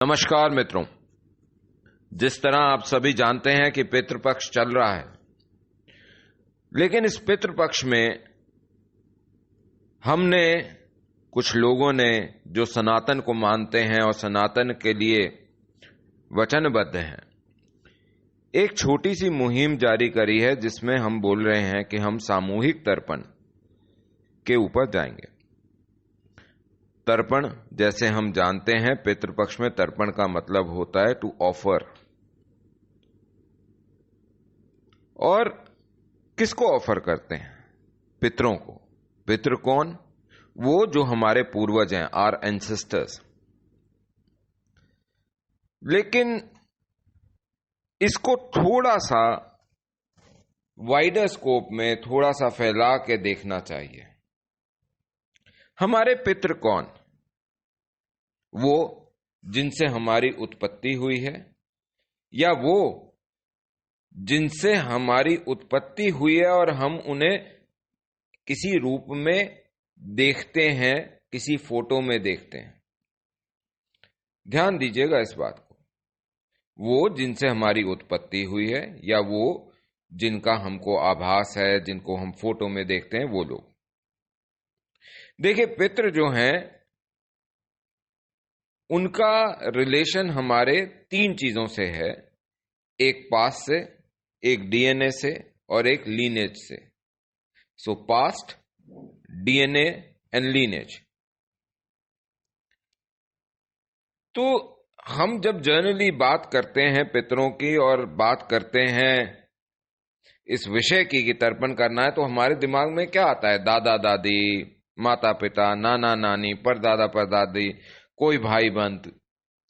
नमस्कार मित्रों। जिस तरह आप सभी जानते हैं कि पितृपक्ष चल रहा है, लेकिन इस पितृपक्ष में हमने कुछ लोगों ने जो सनातन को मानते हैं और सनातन के लिए वचनबद्ध हैं, एक छोटी सी मुहिम जारी करी है जिसमें हम बोल रहे हैं कि हम सामूहिक तर्पण के ऊपर जाएंगे। तर्पण, जैसे हम जानते हैं, पितृपक्ष में तर्पण का मतलब होता है टू ऑफर। और किसको ऑफर करते हैं? पितरों को। पितृ कौन? वो जो हमारे पूर्वज हैं, आर एंसेस्टर्स। लेकिन इसको थोड़ा सा वाइडर स्कोप में, थोड़ा सा फैला के देखना चाहिए। हमारे पितृ कौन? वो जिनसे हमारी उत्पत्ति हुई है, या वो जिनसे हमारी उत्पत्ति हुई है और हम उन्हें किसी रूप में देखते हैं, किसी फोटो में देखते हैं। ध्यान दीजिएगा इस बात को। वो जिनसे हमारी उत्पत्ति हुई है, या वो जिनका हमको आभास है, जिनको हम फोटो में देखते हैं, वो लोग। देखिए, पितृ जो हैं, उनका रिलेशन हमारे तीन चीजों से है। एक पास्ट से, एक डीएनए से और एक लीनेज से। सो पास्ट, डीएनए एंड लीनेज। तो हम जब जनरली बात करते हैं पितरों की और बात करते हैं इस विषय की कि तर्पण करना है, तो हमारे दिमाग में क्या आता है? दादा दादी, माता पिता, नाना नानी, परदादा परदादी, कोई भाई बंद,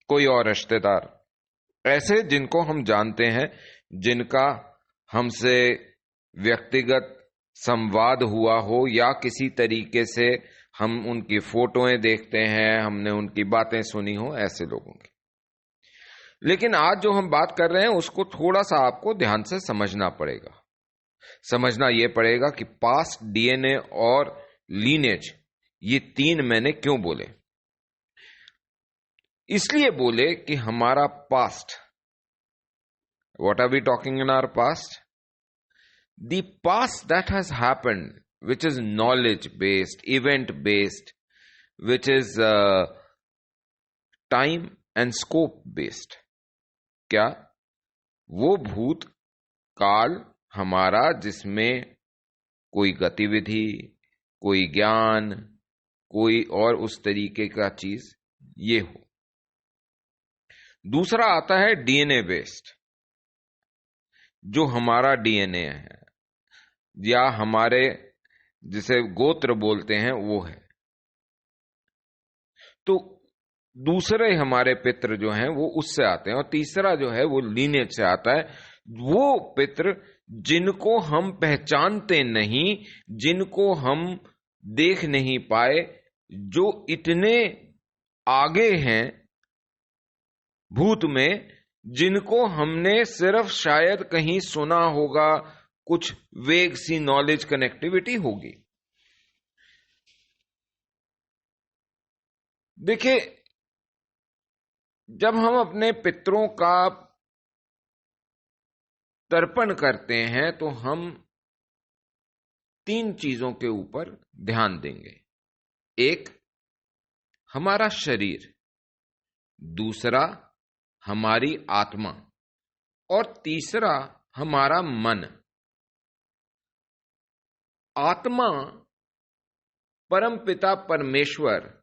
कोई और रिश्तेदार, ऐसे जिनको हम जानते हैं, जिनका हमसे व्यक्तिगत संवाद हुआ हो, या किसी तरीके से हम उनकी फोटोएं देखते हैं, हमने उनकी बातें सुनी हो, ऐसे लोगों की। लेकिन आज जो हम बात कर रहे हैं उसको थोड़ा सा आपको ध्यान से समझना पड़ेगा। समझना यह पड़ेगा कि पास्ट, डीएनए और लीनेज, ये तीन मैंने क्यों बोले? इसलिए बोले कि हमारा past, what are we talking in our past? The past that has happened, which is knowledge based, event based, which is time and scope based. क्या वो भूत काल हमारा जिसमें कोई गतिविधि, कोई ज्ञान, कोई और उस तरीके का चीज ये हो। दूसरा आता है डीएनए बेस्ड, जो हमारा डीएनए है, या हमारे जिसे गोत्र बोलते हैं, वो है। तो दूसरे हमारे पितृ जो हैं वो उससे आते हैं। और तीसरा जो है वो लीनेज से आता है। वो पितृ जिनको हम पहचानते नहीं, जिनको हम देख नहीं पाए, जो इतने आगे हैं भूत में, जिनको हमने सिर्फ शायद कहीं सुना होगा, कुछ वेग सी नॉलेज, कनेक्टिविटी होगी। देखिए, जब हम अपने पितरों का तर्पण करते हैं तो हम तीन चीजों के ऊपर ध्यान देंगे। एक, हमारा शरीर, दूसरा हमारी आत्मा, और तीसरा हमारा मन। आत्मा परमपिता परमेश्वर,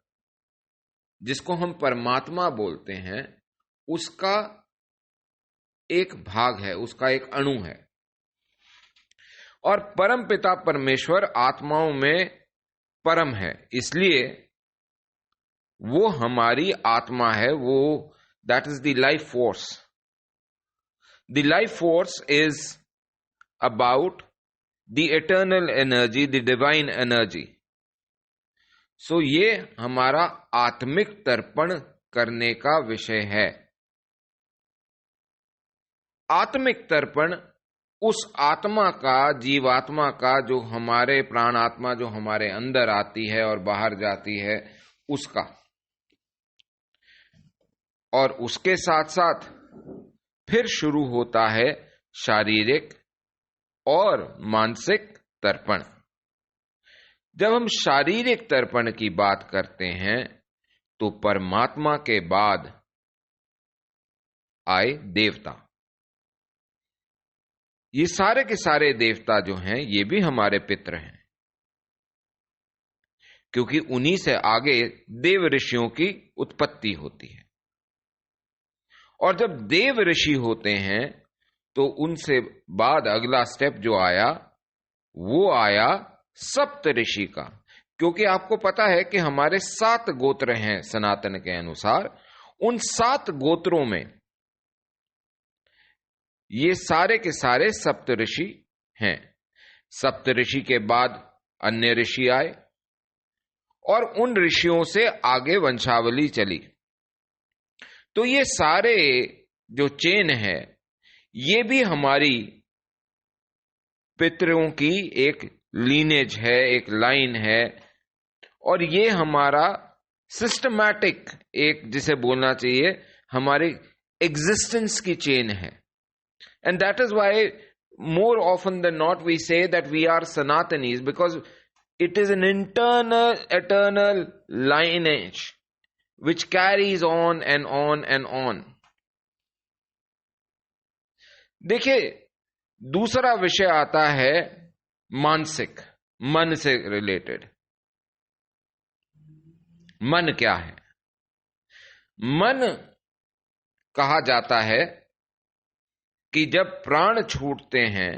जिसको हम परमात्मा बोलते हैं, उसका एक भाग है, उसका एक अणु है। और परमपिता परमेश्वर आत्माओं में परम है, इसलिए वो हमारी आत्मा है। वो that is the life force. The life force is about the eternal energy, the divine energy. So ये हमारा आत्मिक तर्पण करने का विषय है। आत्मिक तर्पण उस आत्मा का, जीवात्मा का, जो हमारे प्राण आत्मा जो हमारे अंदर आती है और बाहर जाती है, उसका। और उसके साथ साथ फिर शुरू होता है शारीरिक और मानसिक तर्पण। जब हम शारीरिक तर्पण की बात करते हैं तो परमात्मा के बाद आए देवता। ये सारे के सारे देवता जो हैं ये भी हमारे पितृ हैं, क्योंकि उन्हीं से आगे देव ऋषियों की उत्पत्ति होती है। और जब देव ऋषि होते हैं तो उनसे बाद अगला स्टेप जो आया वो आया सप्त ऋषि का। क्योंकि आपको पता है कि हमारे 7 गोत्र हैं सनातन के अनुसार। उन 7 गोत्रों में ये सारे के सारे सप्त ऋषि हैं। सप्त ऋषि के बाद अन्य ऋषि आए और उन ऋषियों से आगे वंशावली चली। तो ये सारे जो चेन है ये भी हमारी पितरों की एक लीनेज है, एक लाइन है। और ये हमारा सिस्टमैटिक, एक जिसे बोलना चाहिए हमारी एग्जिस्टेंस की चेन है। And that is why more often than not we say that we are Sanatanis, because it is an internal eternal lineage which carries on and on and on. देखिए, दूसरा विषय आता है मानसिक, मन से रिलेटेड। मन क्या है? मन कहा जाता है कि जब प्राण छूटते हैं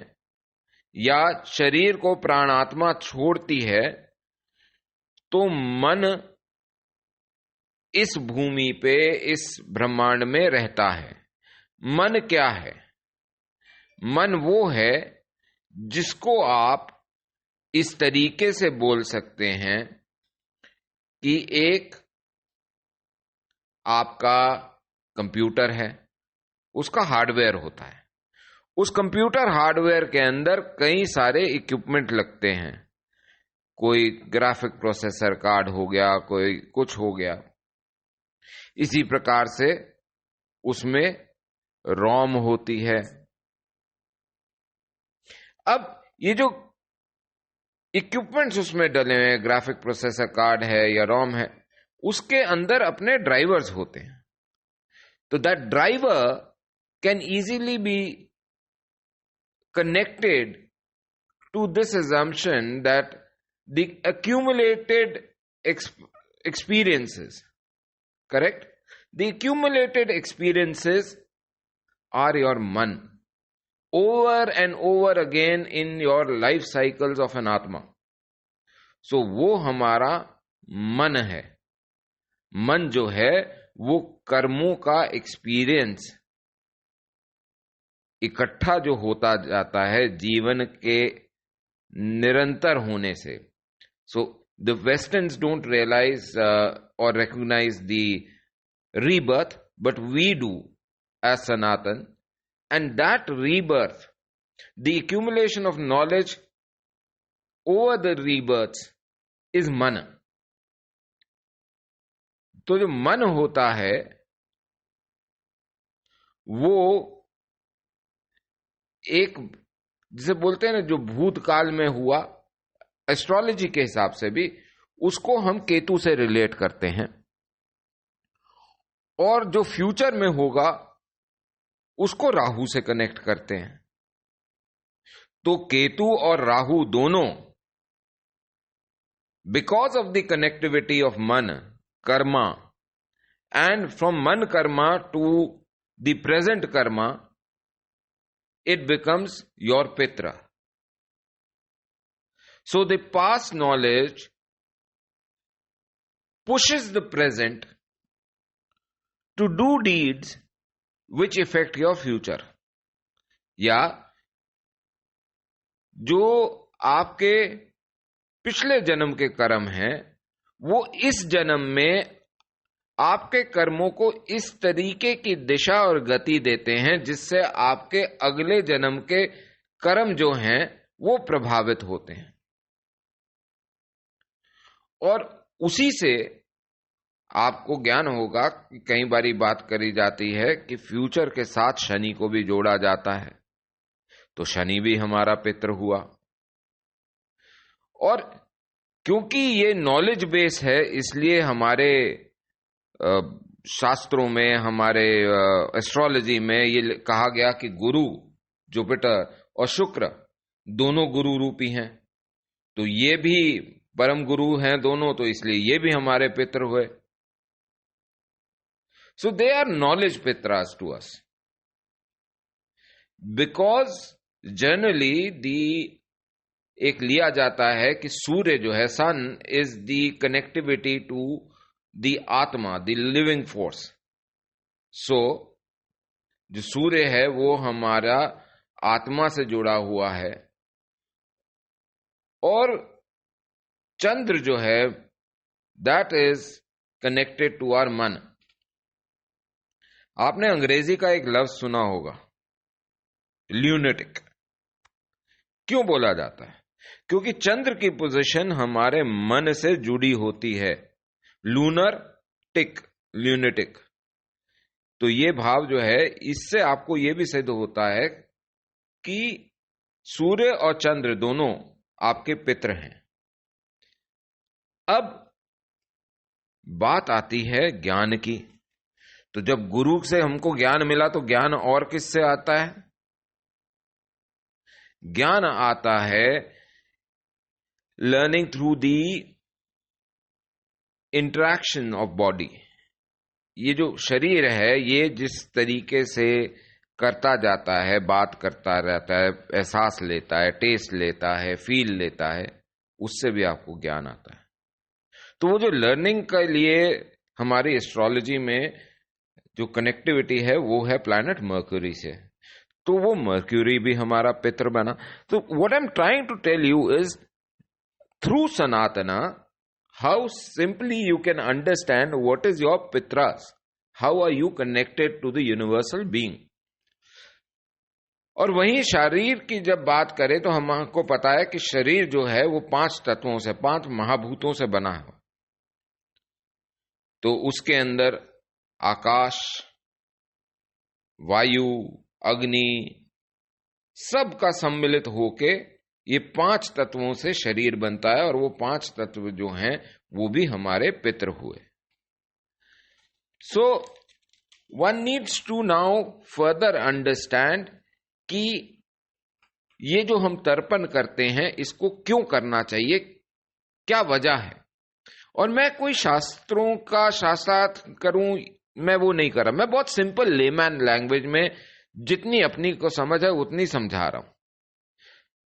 या शरीर को प्राणात्मा छोड़ती है तो मन इस भूमि पे, इस ब्रह्मांड में रहता है। मन क्या है? मन वो है जिसको आप इस तरीके से बोल सकते हैं कि एक आपका कंप्यूटर है, उसका हार्डवेयर होता है। उस कंप्यूटर हार्डवेयर के अंदर कई सारे इक्विपमेंट लगते हैं। कोई ग्राफिक प्रोसेसर कार्ड हो गया, कोई कुछ हो गया। इसी प्रकार से उसमें रोम होती है। अब ये जो इक्विपमेंट्स उसमें डले हैं, ग्राफिक प्रोसेसर कार्ड है या रोम है, उसके अंदर अपने ड्राइवर्स होते हैं। तो that driver can easily B connected to this assumption that the accumulated experiences, correct? The accumulated experiences are your man over and over again in your life cycles of an atma. So वो हमारा मन है। मन जो है वो कर्मों का एक्सपीरियंस इकट्ठा जो होता जाता है जीवन के निरंतर होने से। So the westerns don't realise और recognise the rebirth, but we do as Sanatan. And that rebirth, the accumulation of knowledge over the rebirth is mann. तो जो मन होता है वो एक, जिसे बोलते हैं ना, जो भूतकाल में हुआ, एस्ट्रोलॉजी के हिसाब से भी उसको हम केतु से रिलेट करते हैं। और जो फ्यूचर में होगा उसको राहु से कनेक्ट करते हैं। तो केतु और राहु दोनों, because of the connectivity of मन कर्मा, एंड फ्रॉम मन karma to the present karma, it becomes your pitra. So the past knowledge pushes the present to do deeds which affect your future. या जो आपके पिछले जन्म के कर्म हैं वो इस जन्म में आपके कर्मों को इस तरीके की दिशा और गति देते हैं जिससे आपके अगले जन्म के कर्म जो हैं वो प्रभावित होते हैं। और उसी से आपको ज्ञान होगा कि कई बारी बात करी जाती है कि फ्यूचर के साथ शनि को भी जोड़ा जाता है, तो शनि भी हमारा पितृ हुआ। और क्योंकि ये नॉलेज बेस है, इसलिए हमारे शास्त्रों में, हमारे एस्ट्रोलॉजी में ये कहा गया कि गुरु, जुपिटर और शुक्र दोनों गुरु रूपी हैं, तो ये भी परम गुरु हैं दोनों, तो इसलिए ये भी हमारे पितृ हुए। So they are knowledge pitras to us, because generally दी एक लिया जाता है कि सूर्य जो है, sun is the connectivity to the atma, the living force. So जो सूर्य है वो हमारा आत्मा से जुड़ा हुआ है, और चंद्र जो है that is connected to our मन। आपने अंग्रेजी का एक लफ्ज सुना होगा, ल्यूनेटिक। क्यों बोला जाता है? क्योंकि चंद्र की पोजीशन हमारे मन से जुड़ी होती है। लूनर टिक, ल्यूनेटिक। तो ये भाव जो है, इससे आपको यह भी सिद्ध होता है कि सूर्य और चंद्र दोनों आपके पितृ हैं। अब बात आती है ज्ञान की। तो जब गुरु से हमको ज्ञान मिला, तो ज्ञान और किससे आता है? ज्ञान आता है learning through the interaction of body. ये जो शरीर है, ये जिस तरीके से करता जाता है, बात करता रहता है, एहसास लेता है, टेस्ट लेता है, फील लेता है, उससे भी आपको ज्ञान आता है। तो वो जो लर्निंग के लिए हमारी एस्ट्रोलॉजी में जो कनेक्टिविटी है, वो है प्लैनेट मर्क्यूरी से। तो वो मर्क्यूरी भी हमारा पितृ बना। तो what I am trying to tell you is, through Sanatana, how simply you can understand what is your pitras, how are you connected to the universal being. और वहीं शरीर की जब बात करें, तो हमको पता है कि शरीर जो है वो 5 तत्वों से, 5 महाभूतों से बना है। तो उसके अंदर आकाश, वायु, अग्नि, सब का सम्मिलित होके ये 5 तत्वों से शरीर बनता है, और वो 5 तत्व जो हैं वो भी हमारे पितृ हुए। So one needs to now further understand कि ये जो हम तर्पण करते हैं, इसको क्यों करना चाहिए, क्या वजह है। और मैं कोई शास्त्रों का शास्त्रार्थ करूं, मैं वो नहीं कर रहा। मैं बहुत सिंपल लेमैन लैंग्वेज में जितनी अपनी को समझ है उतनी समझा रहा हूं।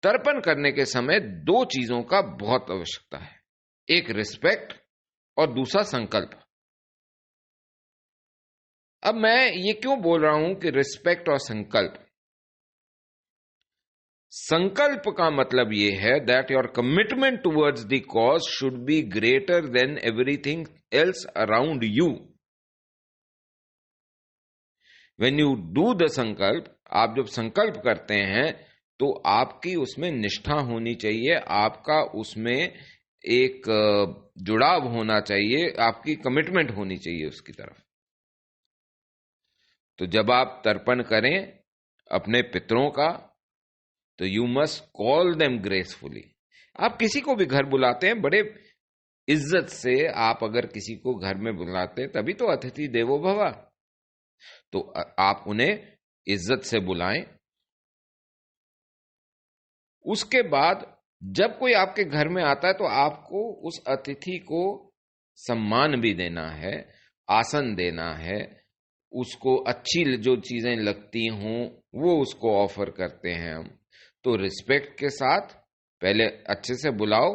तर्पण करने के समय 2 चीजों का बहुत आवश्यकता है, एक रिस्पेक्ट और दूसरा संकल्प। अब मैं ये क्यों बोल रहा हूं कि रिस्पेक्ट और संकल्प? संकल्प का मतलब यह है that your commitment towards the cause should be greater than everything else around you. When you do the संकल्प, आप जब संकल्प करते हैं तो आपकी उसमें निष्ठा होनी चाहिए, आपका उसमें एक जुड़ाव होना चाहिए, आपकी कमिटमेंट होनी चाहिए उसकी तरफ। तो जब आप तर्पण करें अपने पितरों का, तो you must call them gracefully. आप किसी को भी घर बुलाते हैं, बड़े इज्जत से आप अगर किसी को घर में बुलाते हैं, तभी तो अतिथि देवो भव। तो आप उन्हें इज्जत से बुलाएं। उसके बाद जब कोई आपके घर में आता है, तो आपको उस अतिथि को सम्मान भी देना है, आसन देना है, उसको अच्छी जो चीजें लगती हों वो उसको ऑफर करते हैं हम। तो रिस्पेक्ट के साथ पहले अच्छे से बुलाओ,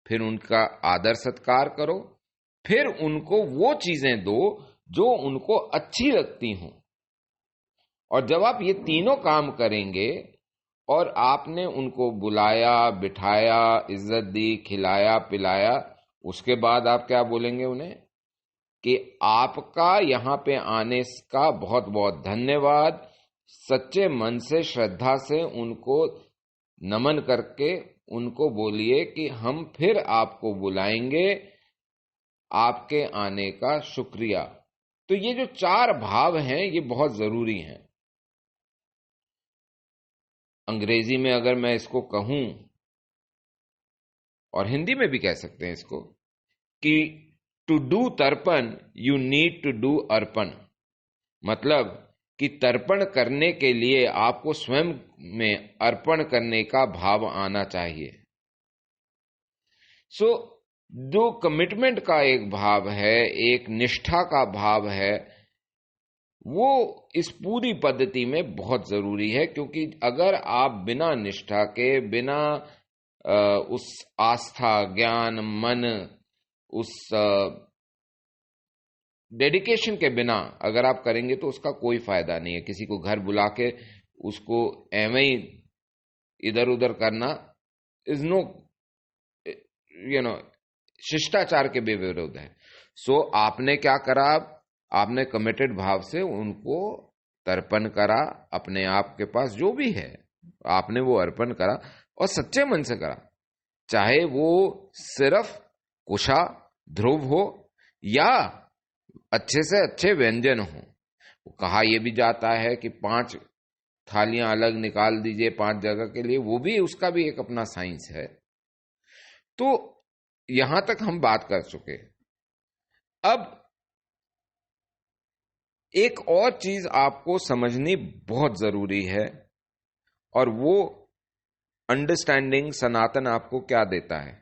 फिर उनका आदर सत्कार करो, फिर उनको वो चीजें दो जो उनको अच्छी लगती हों। और जब आप ये तीनों काम करेंगे और आपने उनको बुलाया, बिठाया, इज्जत दी, खिलाया, पिलाया, उसके बाद आप क्या बोलेंगे उन्हें कि आपका यहां पे आने का बहुत बहुत धन्यवाद। सच्चे मन से, श्रद्धा से उनको नमन करके उनको बोलिए कि हम फिर आपको बुलाएंगे, आपके आने का शुक्रिया। तो ये जो 4 भाव हैं ये बहुत जरूरी हैं। अंग्रेजी में अगर मैं इसको कहूं, और हिंदी में भी कह सकते हैं इसको, कि टू डू तर्पण यू नीड टू डू अर्पण। मतलब कि तर्पण करने के लिए आपको स्वयं में अर्पण करने का भाव आना चाहिए। सो जो कमिटमेंट का एक भाव है, एक निष्ठा का भाव है, वो इस पूरी पद्धति में बहुत जरूरी है। क्योंकि अगर आप बिना निष्ठा के, बिना उस आस्था, ज्ञान, मन, उस डेडिकेशन के बिना अगर आप करेंगे तो उसका कोई फायदा नहीं है। किसी को घर बुला के उसको एवं ही इधर उधर करना इज नो, शिष्टाचार के विरुद्ध है। सो आपने क्या करा, आपने कमिटेड भाव से उनको तर्पण करा, अपने आप के पास जो भी है आपने वो अर्पण करा और सच्चे मन से करा। चाहे वो सिर्फ कुशा ध्रुव हो या अच्छे से अच्छे व्यंजन हो। कहा यह भी जाता है कि 5 थालियां अलग निकाल दीजिए 5 जगह के लिए, वो भी, उसका भी एक अपना साइंस है। तो यहां तक हम बात कर चुके। अब एक और चीज आपको समझनी बहुत जरूरी है, और वो अंडरस्टैंडिंग सनातन आपको क्या देता है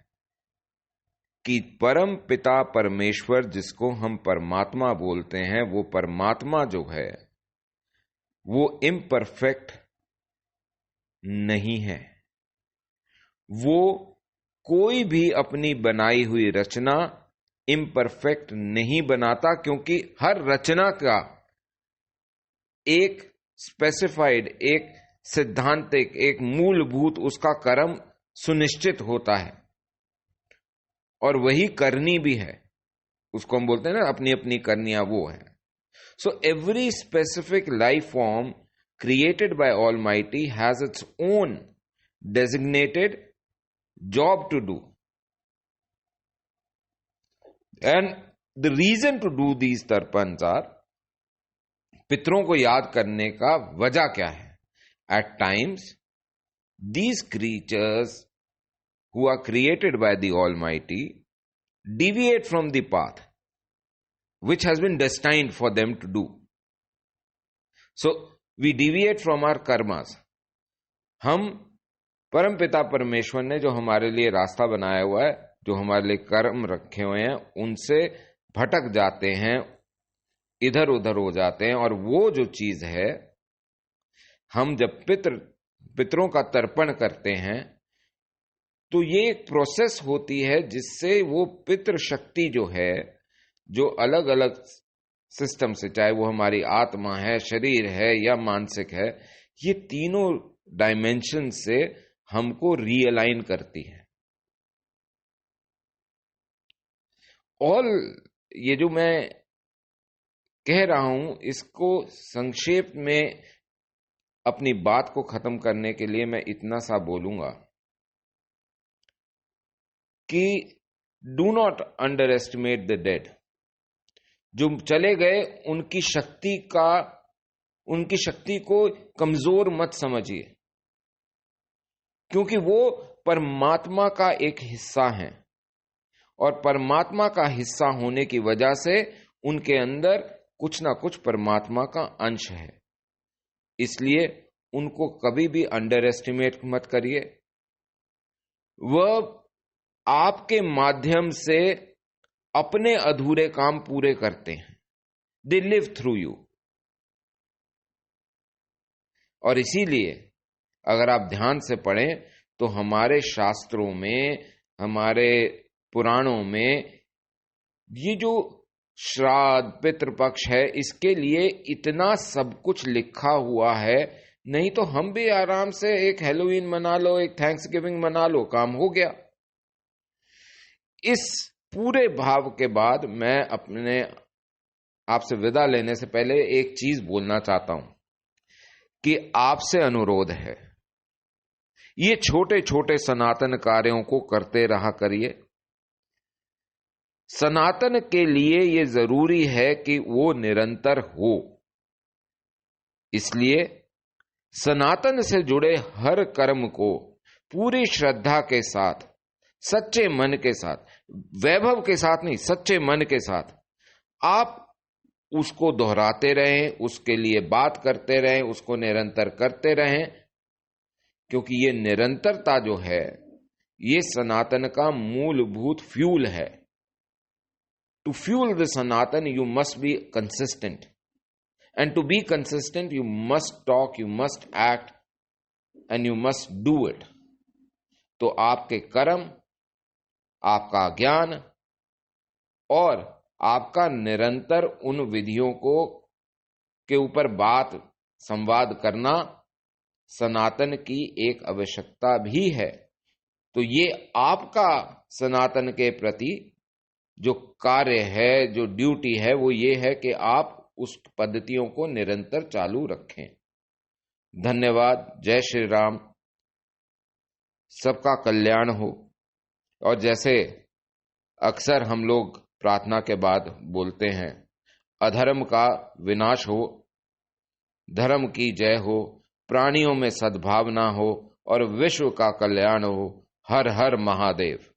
कि परम पिता परमेश्वर, जिसको हम परमात्मा बोलते हैं, वो परमात्मा जो है वो इम्परफेक्ट नहीं है। वो कोई भी अपनी बनाई हुई रचना इम्परफेक्ट नहीं बनाता, क्योंकि हर रचना का एक स्पेसिफाइड, एक सिद्धांतिक, एक मूलभूत उसका कर्म सुनिश्चित होता है, और वही करनी भी है। उसको हम बोलते हैं ना, अपनी अपनी करनियां वो है। So every specific life form created by Almighty has its own designated job to do. And the reason to do these tarpans are, पितरों को याद करने का वजह क्या है? At times, these creatures who are created by the Almighty deviate from the path which has been destined for them to do. So, we deviate from our karmas. हम परम पिता परमेश्वर ने जो हमारे लिए रास्ता बनाया हुआ है, जो हमारे लिए कर्म रखे हुए हैं, उनसे भटक जाते हैं, इधर उधर हो जाते हैं। और वो जो चीज है, हम जब पितरों का तर्पण करते हैं तो ये एक प्रोसेस होती है जिससे वो पितृ शक्ति जो है, जो अलग अलग सिस्टम से, चाहे वो हमारी आत्मा है, शरीर है या मानसिक है, ये तीनों डायमेंशन से हमको रीअलाइन करती है। और ये जो मैं कह रहा हूं, इसको संक्षेप में अपनी बात को खत्म करने के लिए मैं इतना सा बोलूंगा कि do not under estimate the dead. जो चले गए उनकी शक्ति को कमजोर मत समझिए, क्योंकि वो परमात्मा का एक हिस्सा हैं, और परमात्मा का हिस्सा होने की वजह से उनके अंदर कुछ ना कुछ परमात्मा का अंश है। इसलिए उनको कभी भी अंडर एस्टिमेट मत करिए। वह आपके माध्यम से अपने अधूरे काम पूरे करते हैं। They live through you. और इसीलिए अगर आप ध्यान से पढ़ें तो हमारे शास्त्रों में, हमारे पुराणों में ये जो श्राद्ध पितृपक्ष है, इसके लिए इतना सब कुछ लिखा हुआ है। नहीं तो हम भी आराम से एक हैलोवीन मना लो, एक थैंक्सगिविंग मना लो, काम हो गया। इस पूरे भाव के बाद मैं अपने आपसे विदा लेने से पहले एक चीज बोलना चाहता हूं कि आपसे अनुरोध है, ये छोटे छोटे सनातन कार्यों को करते रहा करिए। सनातन के लिए ये जरूरी है कि वो निरंतर हो। इसलिए सनातन से जुड़े हर कर्म को पूरी श्रद्धा के साथ, सच्चे मन के साथ, वैभव के साथ नहीं, सच्चे मन के साथ आप उसको दोहराते रहें, उसके लिए बात करते रहें, उसको निरंतर करते रहें, क्योंकि ये निरंतरता जो है ये सनातन का मूलभूत फ्यूल है। To fuel the Sanatan you must be consistent, and to be consistent you must talk, you must act and you must do it. तो आपके कर्म, आपका ज्ञान और आपका निरंतर उन विधियों को के ऊपर बात संवाद करना सनातन की एक आवश्यकता भी है। तो ये आपका सनातन के प्रति जो कार्य है, जो ड्यूटी है, वो ये है कि आप उस पद्धतियों को निरंतर चालू रखें। धन्यवाद। जय श्री राम। सबका कल्याण हो। और जैसे अक्सर हम लोग प्रार्थना के बाद बोलते हैं, अधर्म का विनाश हो, धर्म की जय हो, प्राणियों में सद्भावना हो और विश्व का कल्याण हो। हर हर महादेव।